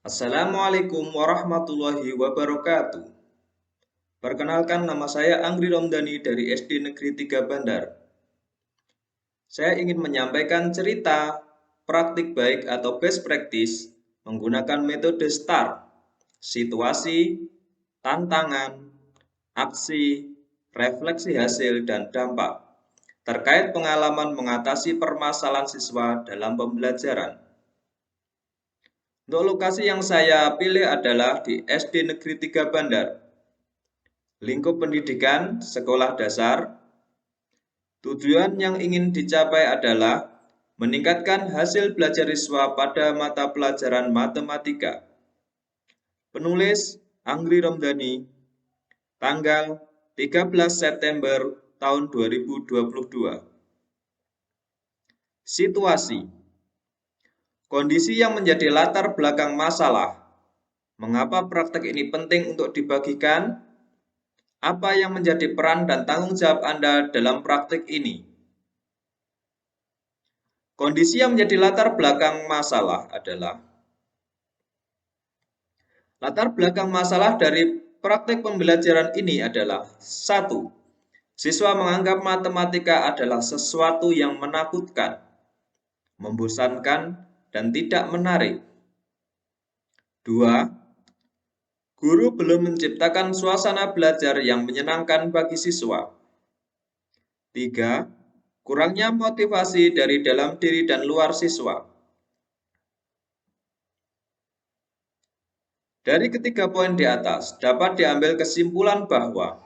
Assalamualaikum warahmatullahi wabarakatuh. Perkenalkan, nama saya Angri Romdani dari SD Negeri 3 Bandar. Saya ingin menyampaikan cerita praktik baik atau best practice menggunakan metode STAR: situasi, tantangan, aksi, refleksi hasil, dan dampak terkait pengalaman mengatasi permasalahan siswa dalam pembelajaran. Untuk lokasi yang saya pilih adalah di SD Negeri 3 Bandar. Lingkup pendidikan sekolah dasar. Tujuan yang ingin dicapai adalah meningkatkan hasil belajar siswa pada mata pelajaran matematika. Penulis Angri Romdani, tanggal 13 September tahun 2022. Situasi. Kondisi yang menjadi latar belakang masalah. Mengapa praktek ini penting untuk dibagikan? Apa yang menjadi peran dan tanggung jawab Anda dalam praktik ini? Kondisi yang menjadi latar belakang masalah adalah latar belakang masalah dari praktik pembelajaran ini adalah: 1. Siswa menganggap matematika adalah sesuatu yang menakutkan, membosankan, dan tidak menarik. 2. Guru belum menciptakan suasana belajar yang menyenangkan bagi siswa. 3. Kurangnya motivasi dari dalam diri dan luar siswa. Dari ketiga poin di atas, dapat diambil kesimpulan bahwa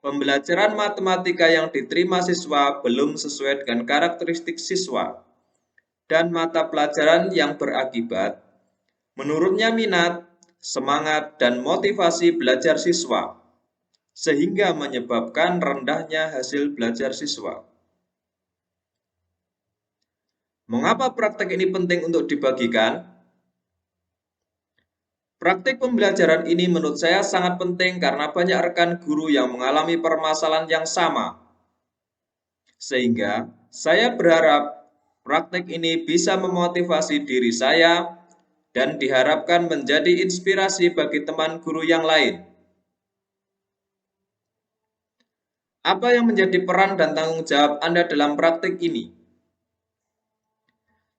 pembelajaran matematika yang diterima siswa belum sesuai dengan karakteristik siswa dan mata pelajaran yang berakibat menurunnya minat, semangat, dan motivasi belajar siswa, sehingga menyebabkan rendahnya hasil belajar siswa. Mengapa praktek ini penting untuk dibagikan? Praktik pembelajaran ini menurut saya sangat penting karena banyak rekan guru yang mengalami permasalahan yang sama. Sehingga saya berharap praktik ini bisa memotivasi diri saya dan diharapkan menjadi inspirasi bagi teman guru yang lain. Apa yang menjadi peran dan tanggung jawab Anda dalam praktik ini?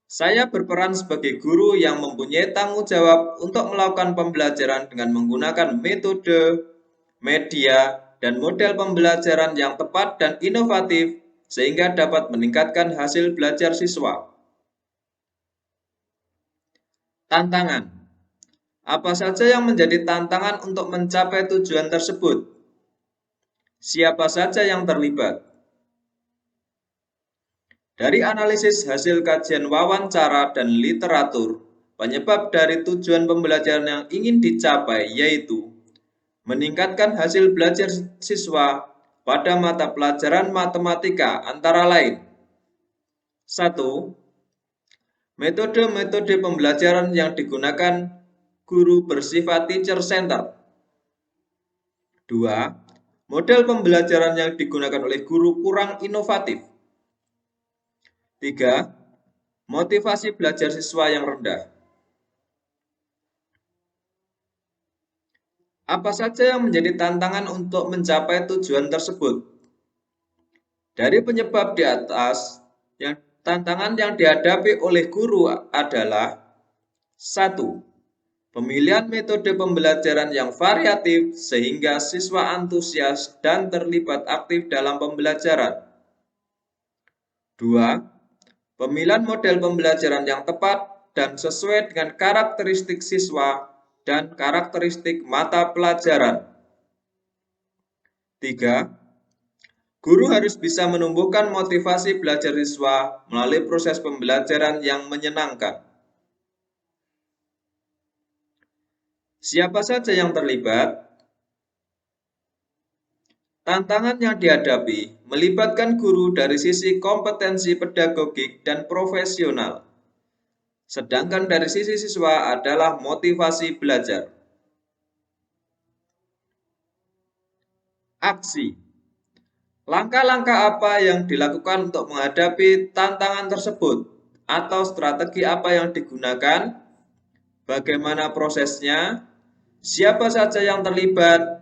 Saya berperan sebagai guru yang mempunyai tanggung jawab untuk melakukan pembelajaran dengan menggunakan metode, media, dan model pembelajaran yang tepat dan inovatif sehingga dapat meningkatkan hasil belajar siswa. Tantangan. Apa saja yang menjadi tantangan untuk mencapai tujuan tersebut? Siapa saja yang terlibat? Dari analisis hasil kajian wawancara dan literatur, penyebab dari tujuan pembelajaran yang ingin dicapai yaitu meningkatkan hasil belajar siswa pada mata pelajaran matematika antara lain: 1. Metode-metode pembelajaran yang digunakan guru bersifat teacher center. 2. Model pembelajaran yang digunakan oleh guru kurang inovatif. 3. Motivasi belajar siswa yang rendah. Apa saja yang menjadi tantangan untuk mencapai tujuan tersebut? Dari penyebab di atas, tantangan yang dihadapi oleh guru adalah: 1. Pemilihan metode pembelajaran yang variatif sehingga siswa antusias dan terlibat aktif dalam pembelajaran. 2. Pemilihan model pembelajaran yang tepat dan sesuai dengan karakteristik siswa dan karakteristik mata pelajaran. 3. Guru harus bisa menumbuhkan motivasi belajar siswa melalui proses pembelajaran yang menyenangkan. Siapa saja yang terlibat? Tantangan yang dihadapi melibatkan guru dari sisi kompetensi pedagogik dan profesional, sedangkan dari sisi siswa adalah motivasi belajar. Aksi. Langkah-langkah apa yang dilakukan untuk menghadapi tantangan tersebut? Atau strategi apa yang digunakan? bagaimana prosesnya, siapa saja yang terlibat,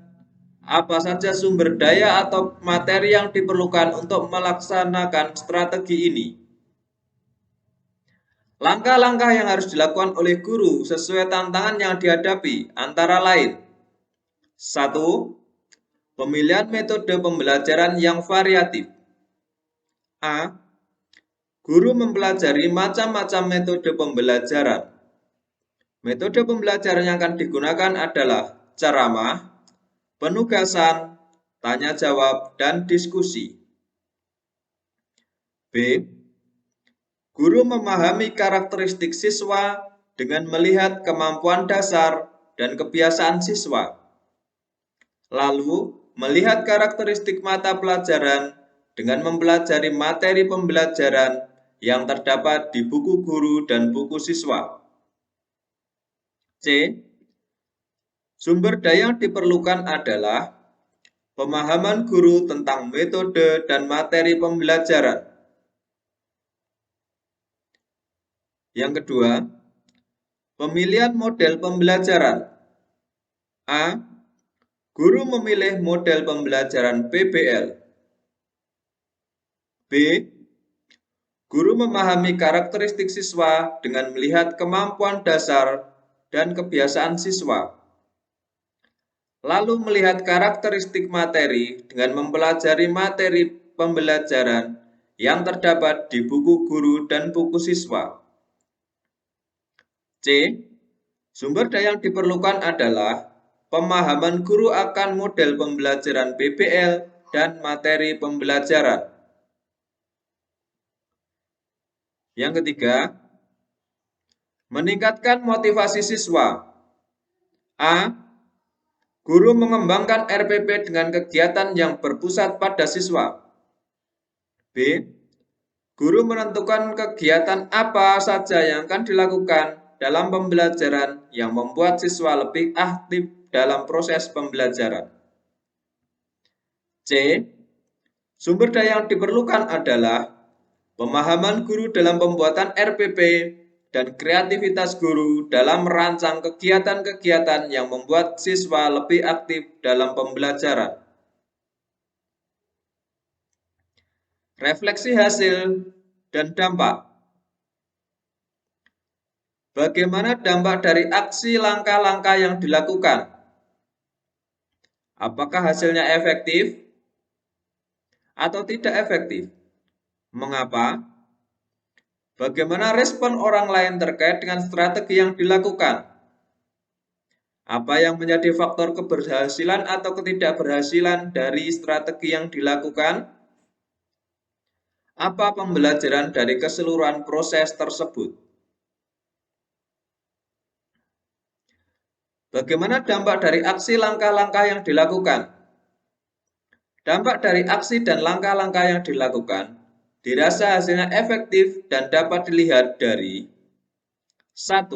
apa saja sumber daya atau materi yang diperlukan untuk melaksanakan strategi ini. Langkah-langkah yang harus dilakukan oleh guru sesuai tantangan yang dihadapi antara lain: 1. Pemilihan metode pembelajaran yang variatif. A. Guru mempelajari macam-macam metode pembelajaran. Metode pembelajaran yang akan digunakan adalah ceramah, penugasan, tanya jawab, dan diskusi. B. Guru memahami karakteristik siswa dengan melihat kemampuan dasar dan kebiasaan siswa. Lalu, melihat karakteristik mata pelajaran dengan mempelajari materi pembelajaran yang terdapat di buku guru dan buku siswa. C. Sumber daya yang diperlukan adalah pemahaman guru tentang metode dan materi pembelajaran. Yang kedua, pemilihan model pembelajaran. A. Guru memilih model pembelajaran PBL. B. Guru memahami karakteristik siswa dengan melihat kemampuan dasar dan kebiasaan siswa. Lalu melihat karakteristik materi dengan mempelajari materi pembelajaran yang terdapat di buku guru dan buku siswa. C. Sumber daya yang diperlukan adalah pemahaman guru akan model pembelajaran PBL dan materi pembelajaran. Yang ketiga, meningkatkan motivasi siswa. A. Guru mengembangkan RPP dengan kegiatan yang berpusat pada siswa. B. Guru menentukan kegiatan apa saja yang akan dilakukan dalam pembelajaran yang membuat siswa lebih aktif dalam proses pembelajaran. C. Sumber daya yang diperlukan adalah pemahaman guru dalam pembuatan RPP dan kreativitas guru dalam merancang kegiatan-kegiatan yang membuat siswa lebih aktif dalam pembelajaran. Refleksi hasil dan dampak. Bagaimana dampak dari aksi langkah-langkah yang dilakukan? Apakah hasilnya efektif atau tidak efektif? Mengapa? Bagaimana respon orang lain terkait dengan strategi yang dilakukan? Apa yang menjadi faktor keberhasilan atau ketidakberhasilan dari strategi yang dilakukan? Apa pembelajaran dari keseluruhan proses tersebut? Bagaimana dampak dari aksi langkah-langkah yang dilakukan? Dampak dari aksi dan langkah-langkah yang dilakukan dirasa hasilnya efektif dan dapat dilihat dari 1.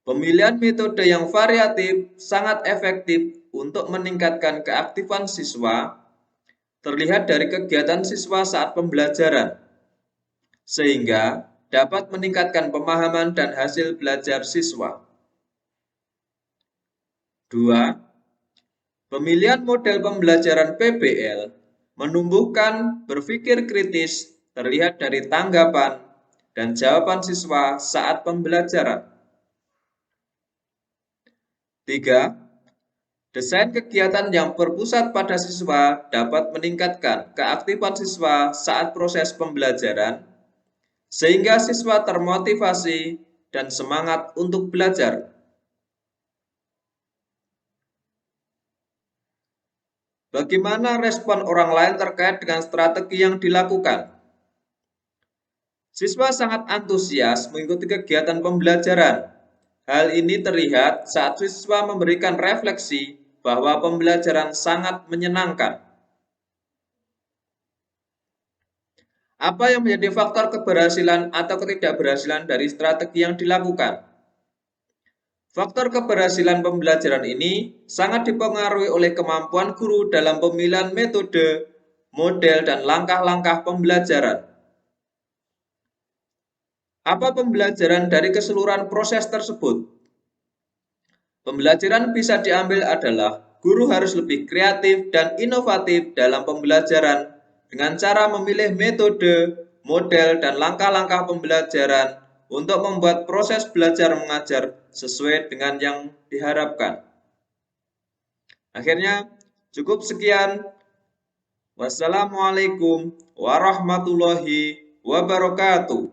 Pemilihan metode yang variatif sangat efektif untuk meningkatkan keaktifan siswa, terlihat dari kegiatan siswa saat pembelajaran, sehingga dapat meningkatkan pemahaman dan hasil belajar siswa. 2. Pemilihan model pembelajaran PBL menumbuhkan berpikir kritis, terlihat dari tanggapan dan jawaban siswa saat pembelajaran. 3. Desain kegiatan yang berpusat pada siswa dapat meningkatkan keaktifan siswa saat proses pembelajaran, sehingga siswa termotivasi dan semangat untuk belajar. Bagaimana respon orang lain terkait dengan strategi yang dilakukan? Siswa sangat antusias mengikuti kegiatan pembelajaran. Hal ini terlihat saat siswa memberikan refleksi bahwa pembelajaran sangat menyenangkan. Apa yang menjadi faktor keberhasilan atau ketidakberhasilan dari strategi yang dilakukan? Faktor keberhasilan pembelajaran ini sangat dipengaruhi oleh kemampuan guru dalam pemilihan metode, model, dan langkah-langkah pembelajaran. Apa pembelajaran dari keseluruhan proses tersebut? Pembelajaran bisa diambil adalah guru harus lebih kreatif dan inovatif dalam pembelajaran dengan cara memilih metode, model, dan langkah-langkah pembelajaran untuk membuat proses belajar mengajar sesuai dengan yang diharapkan. Akhirnya, cukup sekian. Wassalamualaikum warahmatullahi wabarakatuh.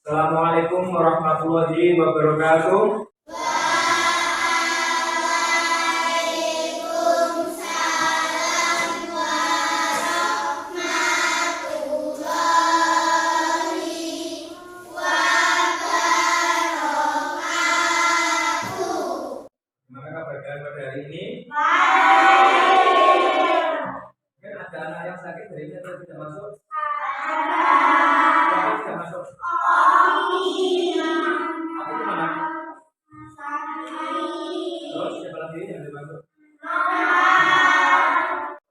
Assalamualaikum warahmatullahi wabarakatuh. Gimana kabar kalian pada hari ini? Mungkin ada anak yang sakit hari ini atau tidak masuk? Siapa yang tidak masuk? Aku gimana? Terus siapa lagi yang tidak masuk?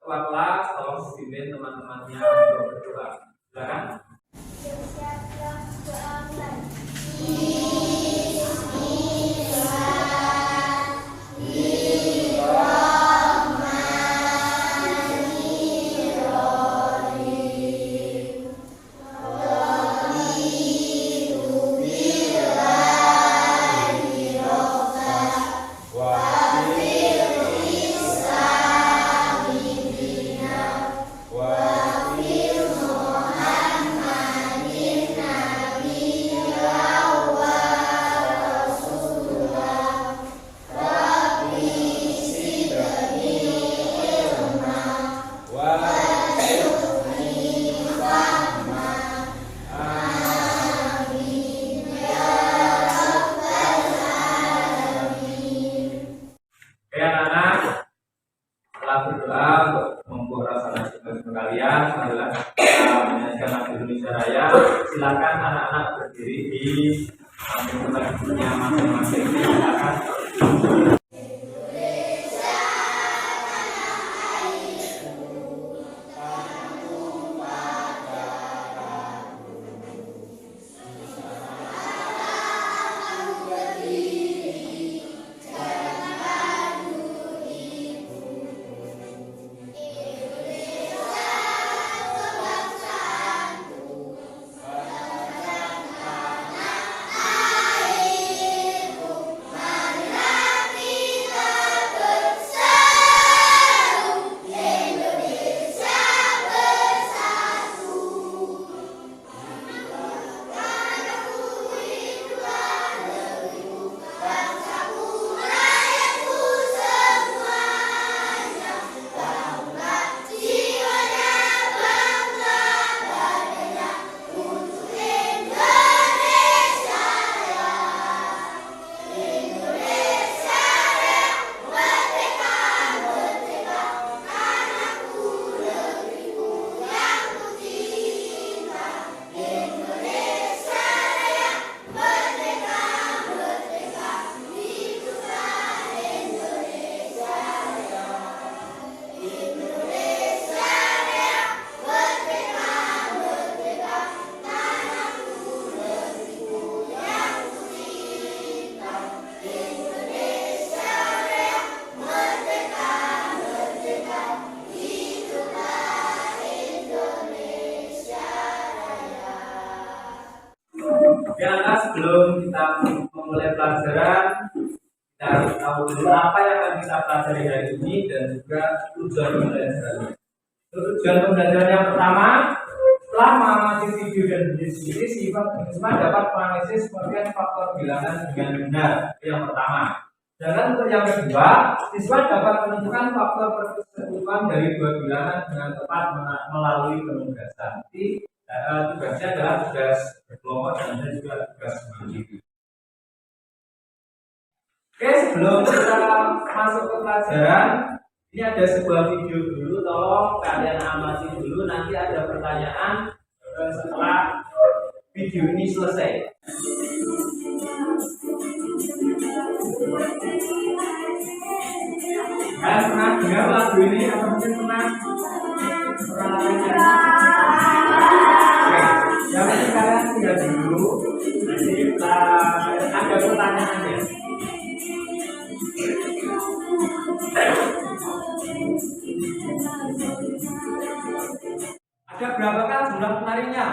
Kelas tolong pimpin teman-temannya untuk berdoa. Silakan. Berdoa untuk membuat rasa syukur kalian. Marilah kita menyanyikan lagu Indonesia Raya. Silakan anak-anak berdiri di tempat duduknya masing-masing. Silakan. Ya, sebelum kita memulai pelajaran, kita harus tahu dulu apa yang akan kita pelajari hari ini dan juga tujuan pembelajaran. Tujuan pembelajaran yang pertama, setelah mengamati video dan bunyi sendiri, siswa dapat menganalisis pengertian faktor bilangan dengan benar. Yang pertama. Dan untuk yang kedua, siswa dapat menentukan faktor persekutuan dari dua bilangan dengan tepat melalui penugasan. Jadi, tugasnya adalah tugas berkelompok dan juga tugas mandiri. Oke, sebelum kita masuk ke pelajaran, ini ada sebuah video dulu, tolong kalian amati dulu. Nanti ada pertanyaan setelah video ini selesai. Kalian pernah dengar lagu ini atau mungkin pernah dengar? Oke, yang penting kalian tinggal dulu. Nanti kita ada pertanyaannya. Ada berapakah jumlah penarinya?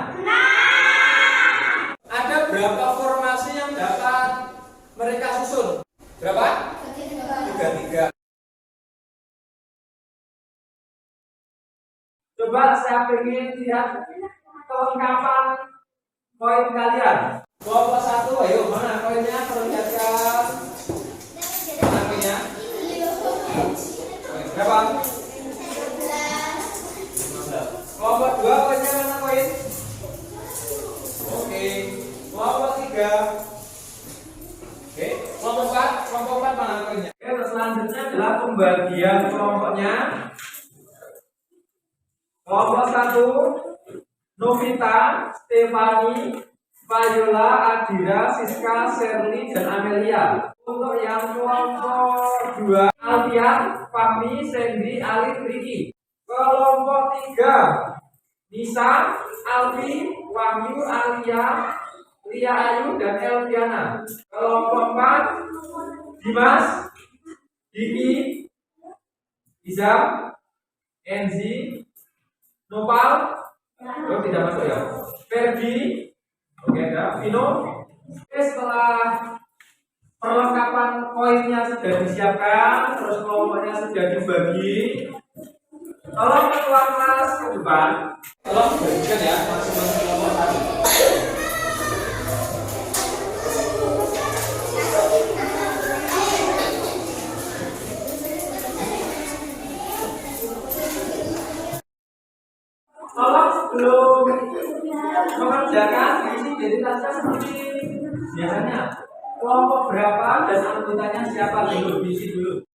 Ada berapa formasi yang dapat mereka susun? Berapa? 33. Coba saya ingin lihat kelengkapan koin kalian. Kelompok 1, ayo mana koinnya? Perlihatkan. Mana koinnya? Berapa? Kelompok 2 koinnya mana koin? Oke. Kelompok 3. Oke. Kelompok 4 mana koinnya? Oke, selanjutnya adalah pembagian kelompoknya. Kelompok 1, Novita, Stefani, Viola, Adira, Siska, Sherly, dan Amelia. Untuk yang kelompok 2, Alfian, Fahmi, Sandy, Alif, Ricky. Kelompok 3, Nisa, Alfi, Wahyu, Alia, Lia Ayu, dan Elviana. Kelompok 4, Dimas, Diki, Izam, Enzi, Nopal, tidak masuk ya. Ferdi, oke ada. Vino. Oke, setelah perlengkapan koinnya sudah disiapkan, terus kelompoknya sudah dibagi, tolong ketua kelas ke depan. Tolong bagikan ya masing-masing kelompok tadi. Tolong sebelum mengerjakan isi identitasnya seperti biasanya. Kelompok berapa dan anggotanya siapa dulu? Diisi dulu.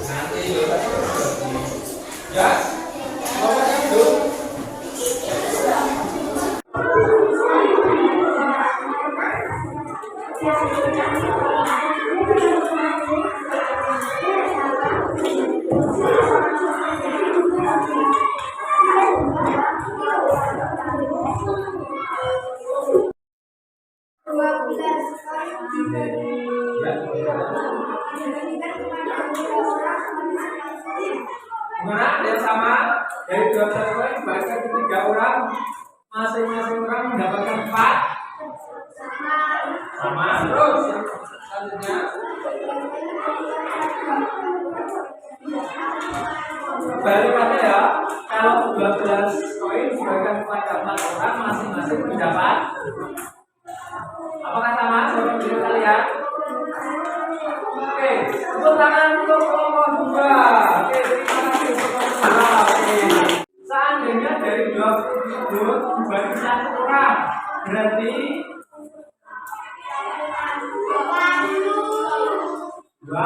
Nanti ya, kelompoknya dulu. Gimana? Ada yang sama? Dari 12 poin bagikan ke 3 orang, masing-masing orang mendapatkan 4. Sama. Terus selanjutnya balikannya ya. Kalau 12 koin dibagikan kepada 4 orang, masing-masing mendapat. Apakah sama seperti kalian? Oke, tepuk tangan untuk kelompok 2. Oke, terima kasih untuk kelompok 2. Oke. Seandainya dari 20 tersebut dibagi 1 orang, berarti 2.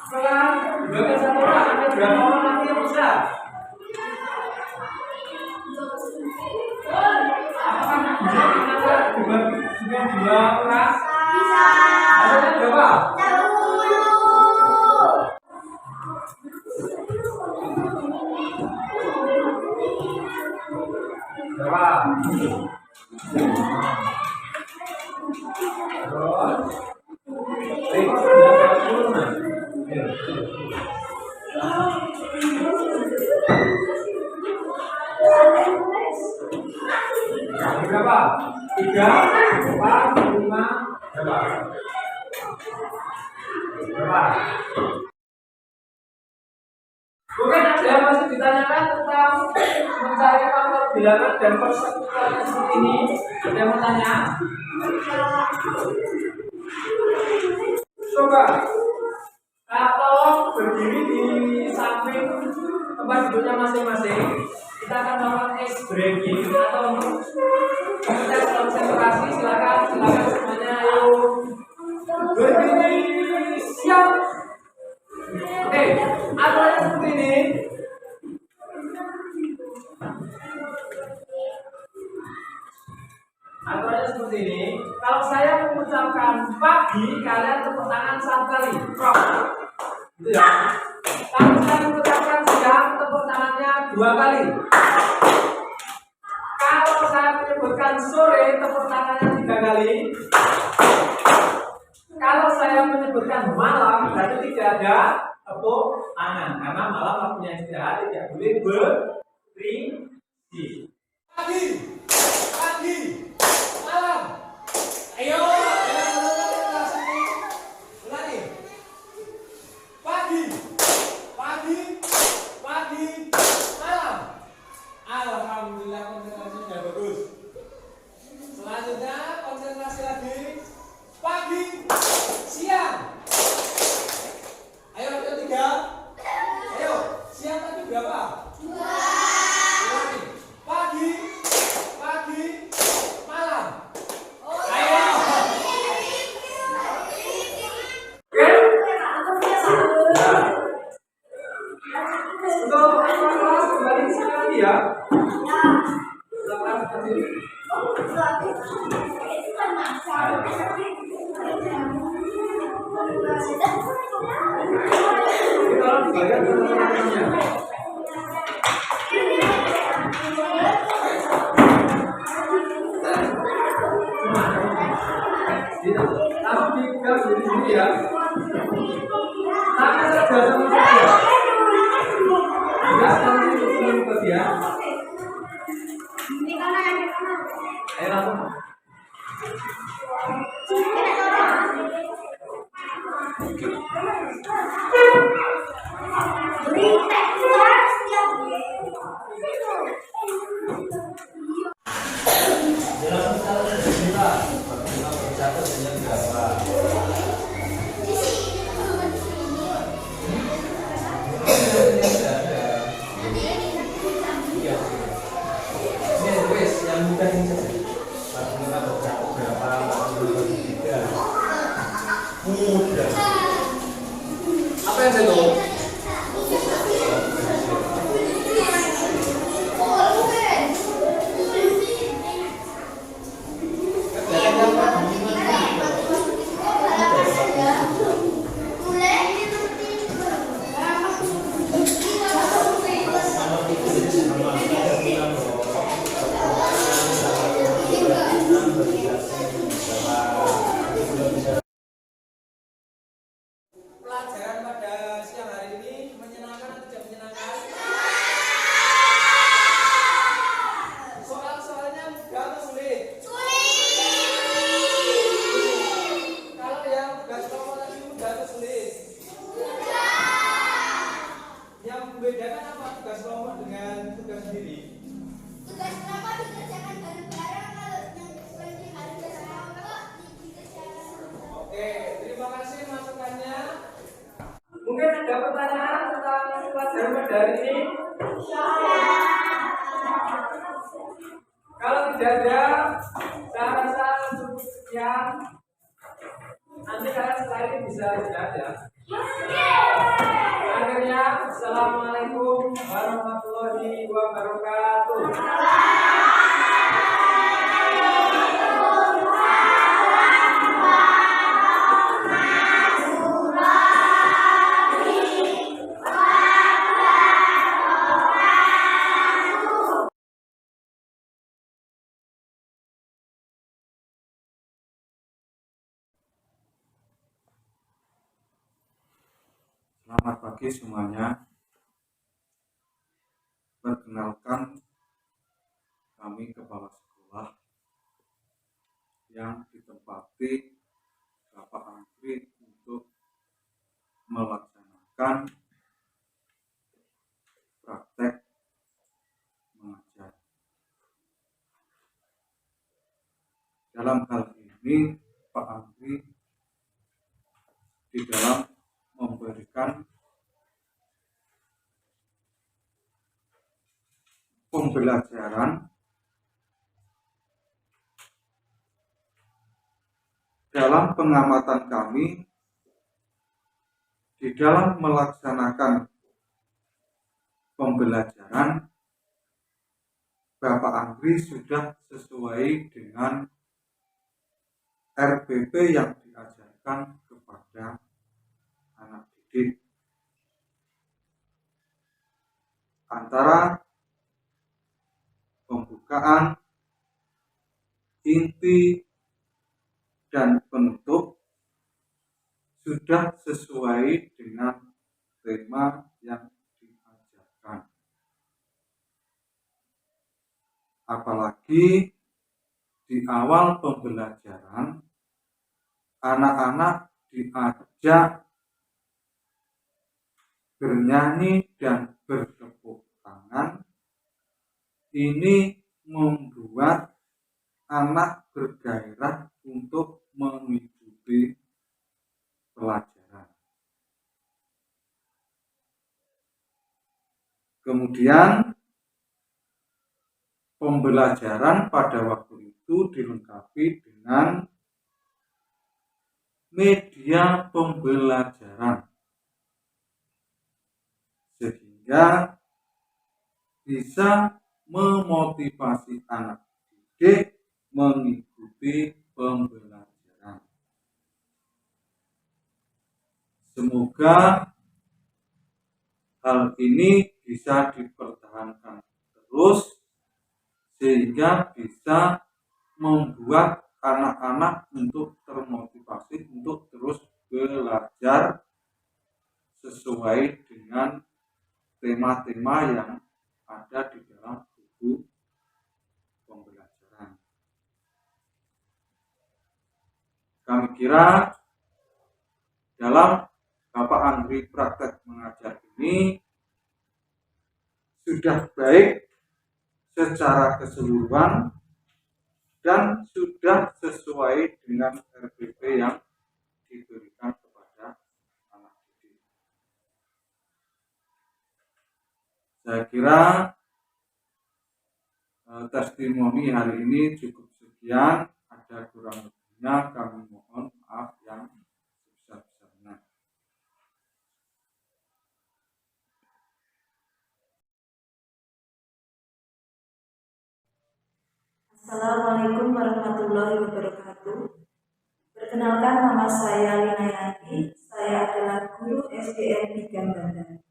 Setelah dibagi 1 orang, ada berapa orang lagi yang bisa? Apakah bisa dibagi dengan 2 orang? Bisa. Ada berapa? 10. Berapa? Berapa? 3, 4, 5, berapa? Berapa? Mungkin ada yang masih ditanyakan tentang mencari faktor bilangan dan persekutuan seperti ini. Ada yang mau tanya? Coba kalau berdiri di samping tempat duduknya masing-masing, kita akan melakukan ice breaking atau kita konsentrasi. Silakan semuanya, ayo berdiri, siap. Oke, aturannya seperti ini. ini, kalau saya mengucapkan pagi, kalian tepuk tangan 1 kali. Prok. Gitu ya. Kalau saya mengucapkan siang, tepuk tangannya 2 kali. Kalau saya menyebutkan sore, tepuk tangannya 3 kali. Kalau saya menyebutkan malam, berarti tidak ada tepuk tangan, karena malam waktunya istirahat, tidak boleh berisi. Pagi, pagi, malam. Ayo, kelas ini. Ulangi. Pagi, pagi, pagi, malam. Alhamdulillah, konsentrasi sudah bagus. Selanjutnya konsentrasi lagi. Pagi, siang. Ayo yang ketiga. Ayo, siang tadi berapa? 2. Pagi, pagi, malam. Ayo. Oke? Nah. Untuk kelas kembali ke sini lagi ya. Kalau dibayar teman-temannya. Langsung digas di sini ya. Tangan saja sama saja. Gas nanti ikut ya. Ayo langsung. Apa yang saya tahu? Pelajaran pada siang hari ini menyenangkan atau tidak menyenangkan? Soal-soalnya mudah atau sulit? Kalau yang tugas kelompok tadi mudah atau sulit? Yang membedakan apa tugas kelompok dengan tugas sendiri? Tugas kelompok dikerjakan bareng-bareng, kalau yang seperti hari biasa kelompok dikerjakan. Oke, terima kasih masukannya. Mungkin ada pertanyaan tentang pelajaran pada hari ini? Kalau tidak ada, saya rasa cukup sekian. Nanti kalian setelah ini bisa istirahat ya. Akhirnya, Assalamualaikum warahmatullahi wabarakatuh. Selamat pagi semuanya. Perkenalkan, kami kepala sekolah yang ditempati Bapak Angkri untuk melaksanakan praktek mengajar. Dalam hal ini, Pak Angkri di dalam memberikan pembelajaran dalam pengamatan kami di dalam melaksanakan pembelajaran. Bapak Angkri sudah sesuai dengan RPP yang diajarkan kepada anak didik. Antara pembukaan, inti, dan penutup sudah sesuai dengan tema yang diajarkan. Apalagi di awal pembelajaran, anak-anak diajak bernyanyi dan bertepuk tangan. Ini membuat anak bergairah untuk mengikuti pelajaran. Kemudian pembelajaran pada waktu itu dilengkapi dengan media pembelajaran sehingga bisa memotivasi anak didik mengikuti pembelajaran. Semoga hal ini bisa dipertahankan terus sehingga bisa membuat anak-anak untuk termotivasi untuk terus belajar sesuai dengan tema-tema yang ada di dalam buku pembelajaran. Kami kira dalam Bapak Andri praktek mengajar ini sudah baik secara keseluruhan dan sudah sesuai dengan RPP yang diberikan kepada anak didik. Saya kira testimoni hari ini cukup sekian. Ada kurang lebihnya kami mohon maaf yang sebesar-besarnya. Assalamualaikum warahmatullahi wabarakatuh. Perkenalkan, nama saya Lina Yanti. Saya adalah guru SDN 3 Bandar.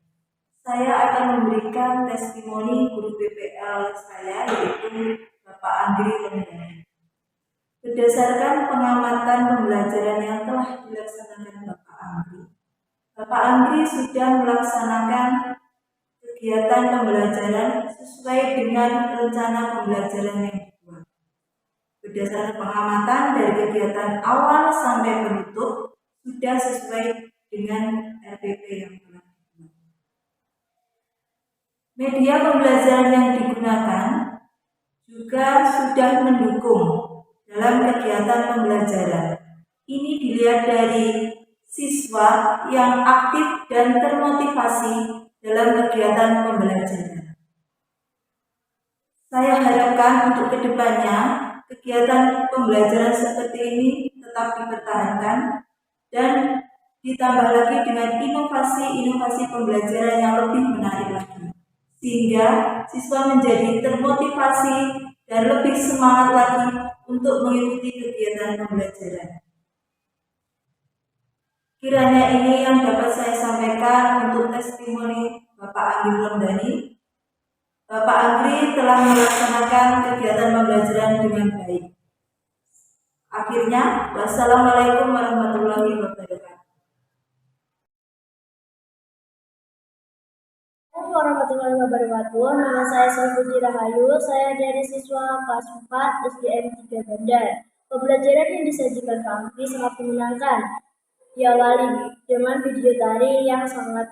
Saya akan memberikan testimoni guru PPL saya, yaitu Bapak Andri Londani. Berdasarkan pengamatan pembelajaran yang telah dilaksanakan Bapak Andri sudah melaksanakan kegiatan pembelajaran sesuai dengan rencana pembelajaran yang dibuat. Berdasarkan pengamatan dari kegiatan awal sampai penutup sudah sesuai dengan RPP yang telah dibuat. Media pembelajaran yang digunakan juga sudah mendukung dalam kegiatan pembelajaran. Ini dilihat dari siswa yang aktif dan termotivasi dalam kegiatan pembelajaran. Saya harapkan untuk kedepannya kegiatan pembelajaran seperti ini tetap dipertahankan dan ditambah lagi dengan inovasi-inovasi pembelajaran yang lebih menarik lagi, sehingga siswa menjadi termotivasi dan lebih semangat lagi untuk mengikuti kegiatan pembelajaran. Kiranya ini yang dapat saya sampaikan untuk testimoni Bapak Andri Londani. Bapak Andri telah melaksanakan kegiatan pembelajaran dengan baik. Akhirnya, wassalamualaikum warahmatullahi wabarakatuh. Assalamualaikum warahmatullahi wabarakatuh. Nama saya Sofudi Rahayu. Saya dari siswa kelas 4 SDN 3 Bandar. Pembelajaran yang disajikan kami sangat menyenangkan. Diawali dengan video tari yang sangat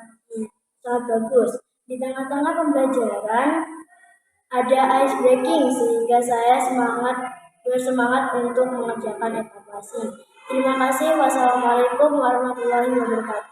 bagus. Di tengah-tengah pembelajaran ada ice breaking sehingga saya bersemangat untuk mengerjakan evaluasi. Terima kasih. Wassalamualaikum warahmatullahi wabarakatuh.